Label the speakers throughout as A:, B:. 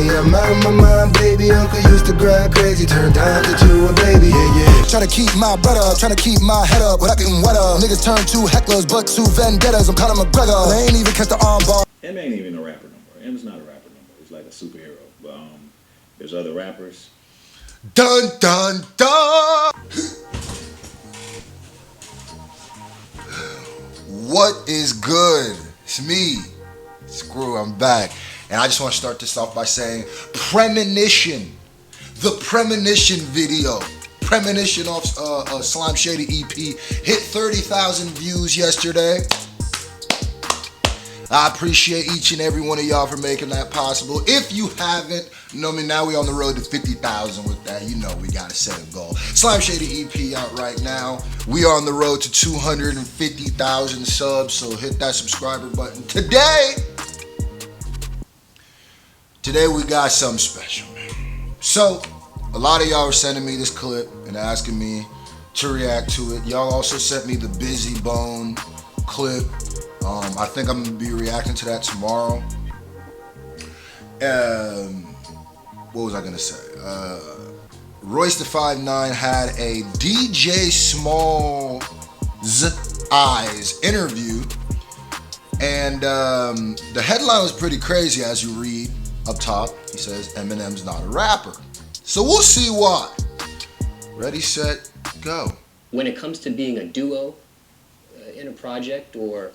A: crazy. I'm out of my mind, baby. Uncle used to grind crazy, turned down to a baby. Yeah.
B: Trying to keep my bread up, trying to keep my head up without getting wet up. Niggas turn to hecklers, but to vendettas. I'm Conor McGregor. They ain't even catch the arm bar.
C: Em ain't even a rapper no more. Em's not a rapper no more. He's like a superhero. But there's other rappers.
B: Dun dun dun. What is good? It's me, Screw. I'm back, and I just want to start this off by saying Premonition, the Premonition video. Premonition off Slime Shady EP hit 30,000 views yesterday. I appreciate each and every one of y'all for making that possible. If you haven't, now we on the road to 50,000 with that. You know we gotta set a goal. Slime Shady EP out right now. We are on the road to 250,000 subs, so hit that subscriber button. Today we got something special, man. So, a lot of y'all were sending me this clip and asking me to react to it. Y'all also sent me the Busy Bone clip. I think I'm gonna be reacting to that tomorrow. What was I gonna say? Royce the 5'9" had a DJ Small's Eyes interview, and the headline was pretty crazy. As you read up top, he says Eminem's not a rapper. So we'll see why. Ready, set, go.
D: When it comes to being a duo in a project, or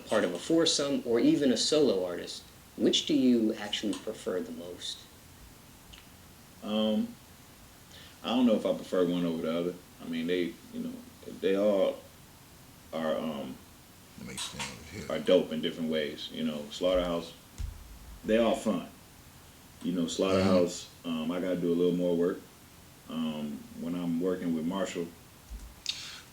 D: part of a foursome, or even a solo artist, which do you actually prefer the most?
C: I don't know if I prefer one over the other. I mean, they all are dope in different ways. Slaughterhouse, they all fun. Slaughterhouse, I gotta do a little more work when I'm working with Marshall.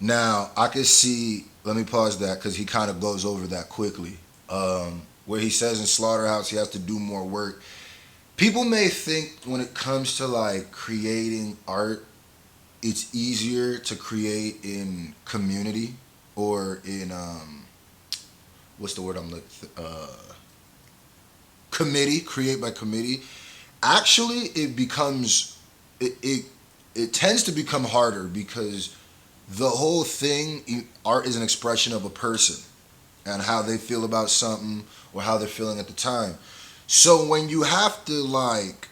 B: Now, I can see, let me pause that because he kind of goes over that quickly. Where he says in Slaughterhouse he has to do more work. People may think when it comes to like creating art, it's easier to create in community or in, what's the word I'm looking for? Committee, create by committee. Actually, it tends to become harder because the whole thing, art is an expression of a person and how they feel about something or how they're feeling at the time. So when you have to like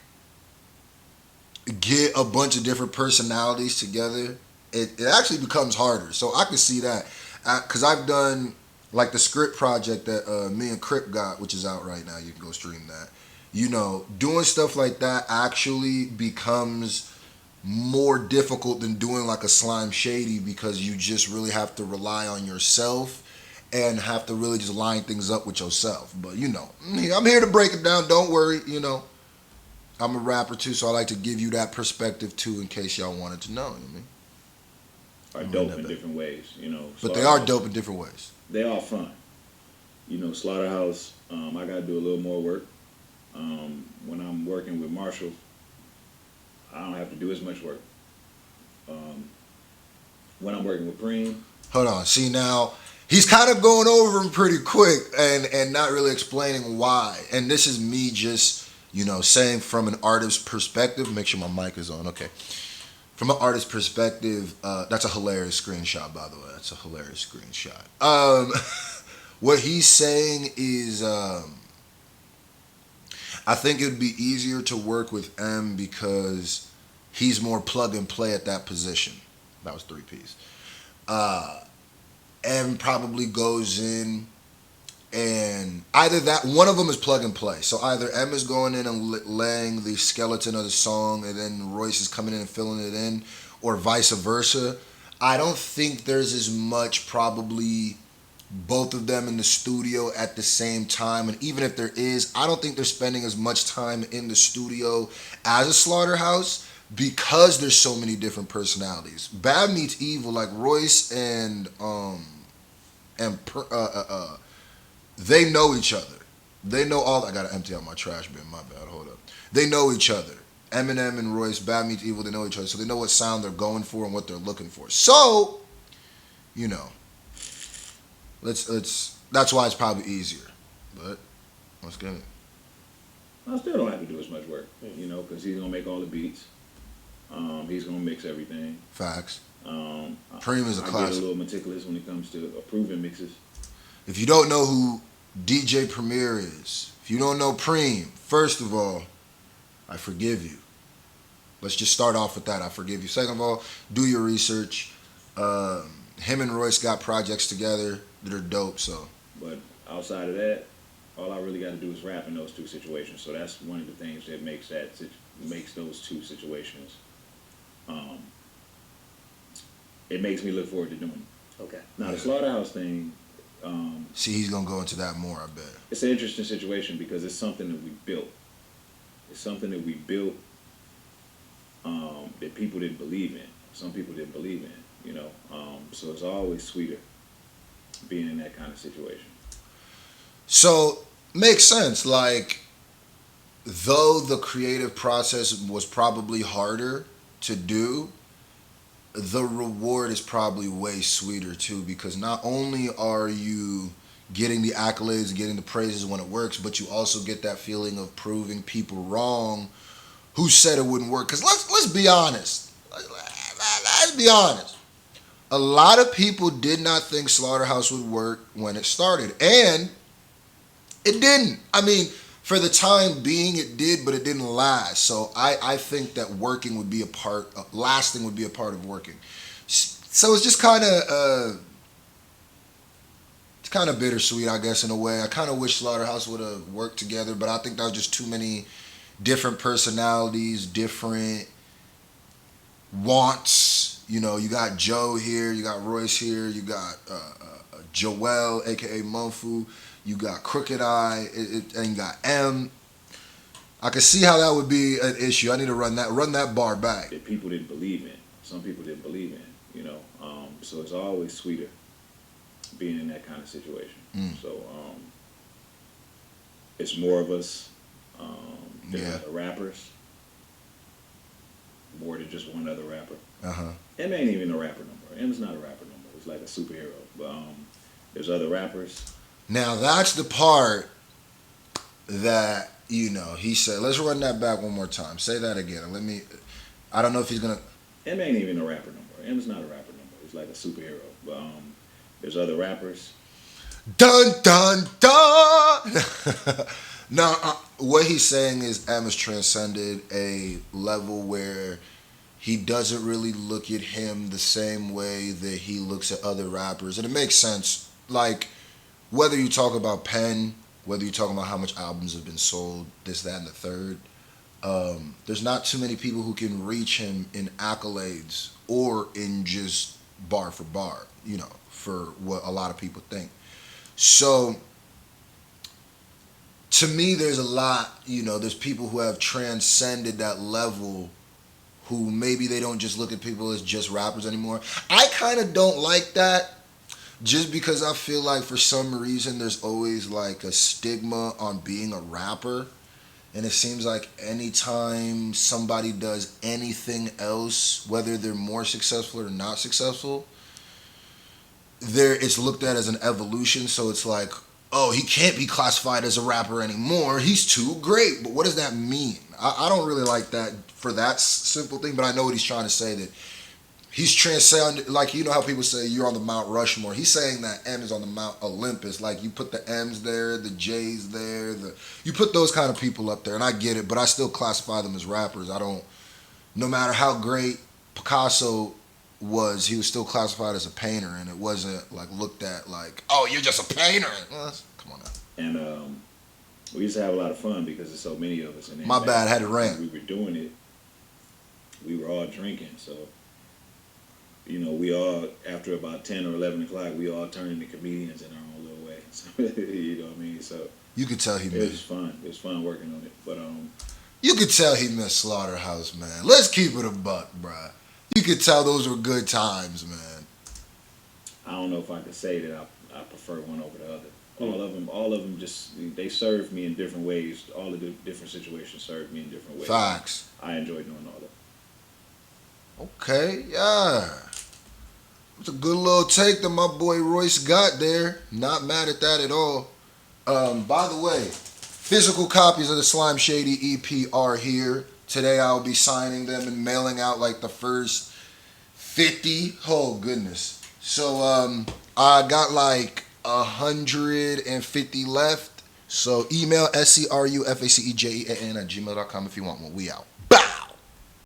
B: get a bunch of different personalities together, it actually becomes harder. So I can see that because I've done like the script project that me and Crip got, which is out right now. You can go stream that. Doing stuff like that actually becomes more difficult than doing like a Slime Shady because you just really have to rely on yourself and have to really just line things up with yourself. But I'm here to break it down. Don't worry, I'm a rapper too, so I like to give you that perspective too in case y'all wanted to know. You know what I mean?
C: Are dope in different ways,
B: But they are dope in different ways.
C: They all fun. Slaughterhouse, I gotta do a little more work. When I'm working with Marshall, I don't have to do as much work. When I'm working with Preem.
B: Hold on. See, now, he's kind of going over them pretty quick and not really explaining why. And this is me just, saying from an artist's perspective. Make sure my mic is on. Okay. From an artist's perspective, that's a hilarious screenshot, by the way. That's a hilarious screenshot. What he's saying is... I think it would be easier to work with M because he's more plug and play at that position. That was 3 Ps. M probably goes in and either that, one of them is plug and play. So either M is going in and laying the skeleton of the song and then Royce is coming in and filling it in, or vice versa. I don't think there's as much probably both of them in the studio at the same time, and even if there is, I don't think they're spending as much time in the studio as a Slaughterhouse because there's so many different personalities. Bad Meets Evil, like Royce and they know each other. They know all. I gotta empty out my trash bin. My bad. Hold up. They know each other. Eminem and Royce, Bad Meets Evil. They know each other, so they know what sound they're going for and what they're looking for. So, let's. That's why it's probably easier. But let's get it.
C: I still don't have to do as much work, you know, because he's gonna make all the beats. He's gonna mix everything.
B: Facts.
C: Um,
B: Preem is a
C: I get a
B: classic.
C: little meticulous when it comes to approving mixes.
B: If you don't know who DJ Premier is, if you don't know Preem, first of all, I forgive you. Let's just start off with that. I forgive you. Second of all, do your research. Him and Royce got projects together that are dope. So,
C: But outside of that, all I really got to do is rap in those two situations. So that's one of the things that makes those two situations. It makes me look forward to doing it.
D: Okay.
C: Now the Slaughterhouse thing,
B: see, he's gonna go into that more. I bet.
C: it's an interesting situation because it's something that we built. It's something that we built that people didn't believe in. Some people didn't believe in, you know. So it's always sweeter being in that kind of situation.
B: So makes sense. Like, though the creative process was probably harder to do, the reward is probably way sweeter too, because not only are you getting the accolades, getting the praises when it works, but you also get that feeling of proving people wrong who said it wouldn't work. Because let's be honest. Let's be honest. A lot of people did not think Slaughterhouse would work when it started, and it didn't. I mean, for the time being, it did, but it didn't last. So I think that lasting would be a part of working. So it's just kind of bittersweet, I guess, in a way. I kind of wish Slaughterhouse would have worked together, but I think that was just too many different personalities, different wants. You know, you got Joe here, you got Royce here, you got Joel, aka Mumfu. You got Crooked Eye, and you got M. I can see how that would be an issue. I need to run that bar back.
C: That people didn't believe in. Some people didn't believe in, you know. So it's always sweeter being in that kind of situation. So it's more of us than other rappers. More than just one other rapper. M ain't even a rapper no more. M's not a rapper no more. It's like a superhero. But there's other rappers.
B: Now that's the part that, you know, he said. Let's run that back one more time. Say that again. I don't know if he's gonna.
C: M ain't even a rapper no more. M's not a rapper no more. It's like a superhero. But there's other rappers.
B: Dun dun dun. Now, what he's saying is M has transcended a level where he doesn't really look at him the same way that he looks at other rappers, and it makes sense. Like, whether you talk about Penn, whether you talk about how much albums have been sold, this, that, and the third, there's not too many people who can reach him in accolades or in just bar for bar, you know, for what a lot of people think. So, to me, there's a lot, you know, there's people who have transcended that level who maybe they don't just look at people as just rappers anymore. I kind of don't like that. Just because I feel like for some reason there's always like a stigma on being a rapper. And it seems like anytime somebody does anything else, whether they're more successful or not successful, it's looked at as an evolution. So it's like, oh, he can't be classified as a rapper anymore. He's too great. But what does that mean? I don't really like that for that simple thing, but I know what he's trying to say, that he's transcended. Like, you know how people say you're on the Mount Rushmore. He's saying that M is on the Mount Olympus. Like, you put the M's there, the J's there, you put those kind of people up there, and I get it, but I still classify them as rappers. No matter how great Picasso was, he was still classified as a painter, and it wasn't like looked at like, oh, you're just a painter. Well, come on now.
C: And we used to have a lot of fun because there's so many of us. And
B: My bad, had to rant.
C: We were doing it. We were all drinking, so you know, we all, after about 10 or 11 o'clock, we all turned into comedians in our own little way. So, you know what I mean? So
B: you could tell he missed.
C: It was fun. It was fun working on it. But
B: you could tell he missed Slaughterhouse, man. Let's keep it a buck, bruh. You could tell those were good times, man.
C: I don't know if I could say that I prefer one over the other. All of them just, they served me in different ways. All of the different situations served me in different ways.
B: Facts.
C: I enjoy doing all that.
B: Okay, yeah. It's a good little take that my boy Royce got there. Not mad at that at all. By the way, Physical copies of the Slime Shady EP are here. Today I'll be signing them and mailing out like the first 50. Oh goodness. So I got like 150 left. So email SCRUFACEJEAN at gmail.com if you want one. We out. Bah!